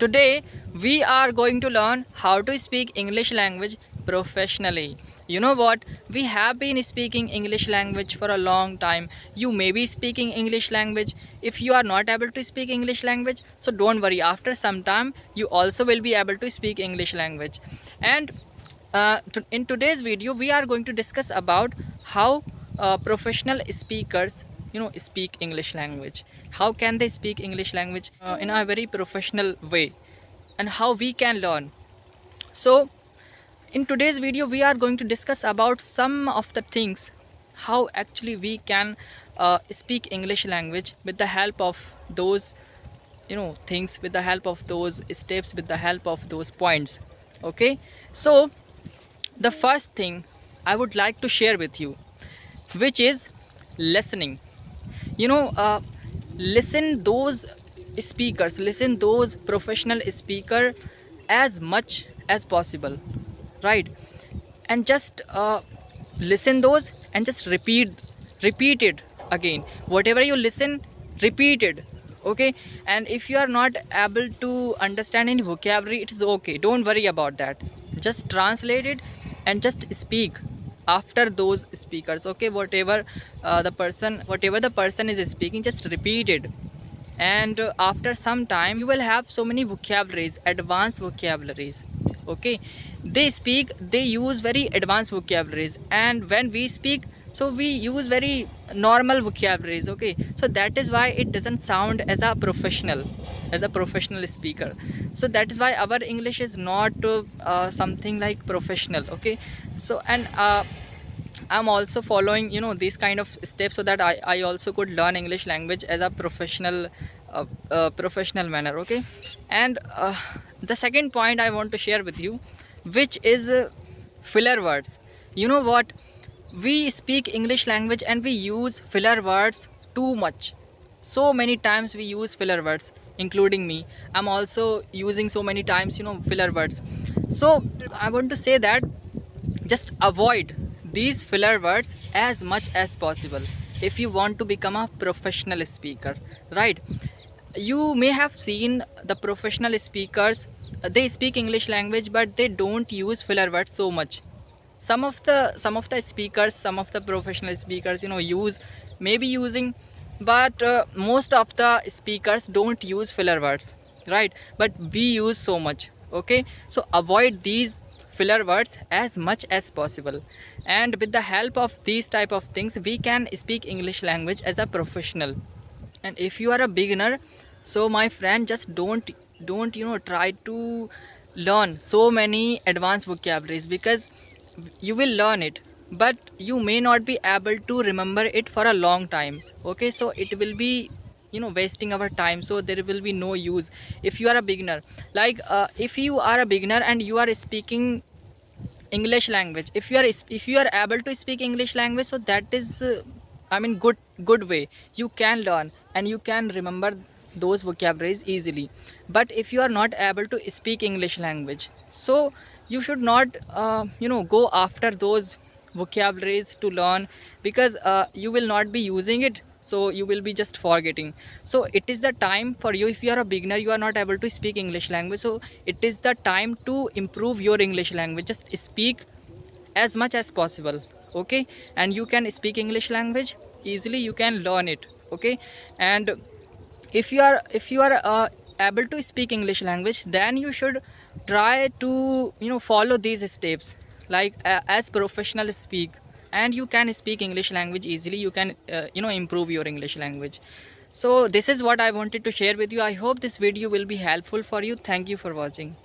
Today we are going to learn how to speak English language professionally. You know what? We have been speaking English language for a long time. You may be speaking English language. If you are not able to speak English language, so don't worry. After some time, you also will be able to speak English language. And in today's video, we are going to discuss about how professional speakers speak English language. How can they speak English language in a very professional way, and how we can learn. So in today's video we are going to discuss about some of the things, how actually we can speak English language with the help of those things, with the help of those steps, with the help of those points. Okay, so the first thing I would like to share with you, which is listening. Listen those speakers, listen those professional speaker as much as possible, right? And just listen those and just repeat it again. Whatever you listen, repeat it. Okay, and if you are not able to understand any vocabulary, it is okay, don't worry about that. Just translate it and just speak after those speakers. Okay, whatever the person is speaking, just repeat it. And after some time you will have so many vocabularies, advanced vocabularies. Okay, they use very advanced vocabularies, and when we speak, so we use very normal vocabularies. Okay, so that is why it doesn't sound as a professional speaker. So that is why our English is not something like professional. Okay, so and I'm also following these kind of steps, so that I also could learn English language as a professional manner. Okay, and the second point I want to share with you, which is filler words. You know what, we speak English language and we use filler words too much. So many times we use filler words, including me. I'm also using so many times filler words. So I want to say that just avoid these filler words as much as possible if you want to become a professional speaker, right? You may have seen the professional speakers, they speak English language but they don't use filler words so much. Some of the speakers, some of the professional speakers maybe using, but most of the speakers don't use filler words, right? But we use so much. Okay, so avoid these filler words as much as possible, and with the help of these type of things we can speak English language as a professional. And if you are a beginner, so my friend, just don't try to learn so many advanced vocabularies, because you will learn it but you may not be able to remember it for a long time. Okay, so it will be wasting our time, so there will be no use if you are a beginner. Like if you are a beginner and you are speaking English language, if you are able to speak English language, so that is good way you can learn and you can remember those vocabularies easily. But if you are not able to speak English language, so you should not go after those vocabularies to learn, because you will not be using it, so you will be just forgetting. So it is the time for you, if you are a beginner, you are not able to speak English language, so it is the time to improve your English language. Just speak as much as possible. Okay, and you can speak English language easily, you can learn it. Okay, and if you are able to speak English language, then you should try to follow these steps, like as professional speak, and you can speak English language easily. You can improve your English language. So this is what I wanted to share with you. I hope this video will be helpful for you. Thank you for watching.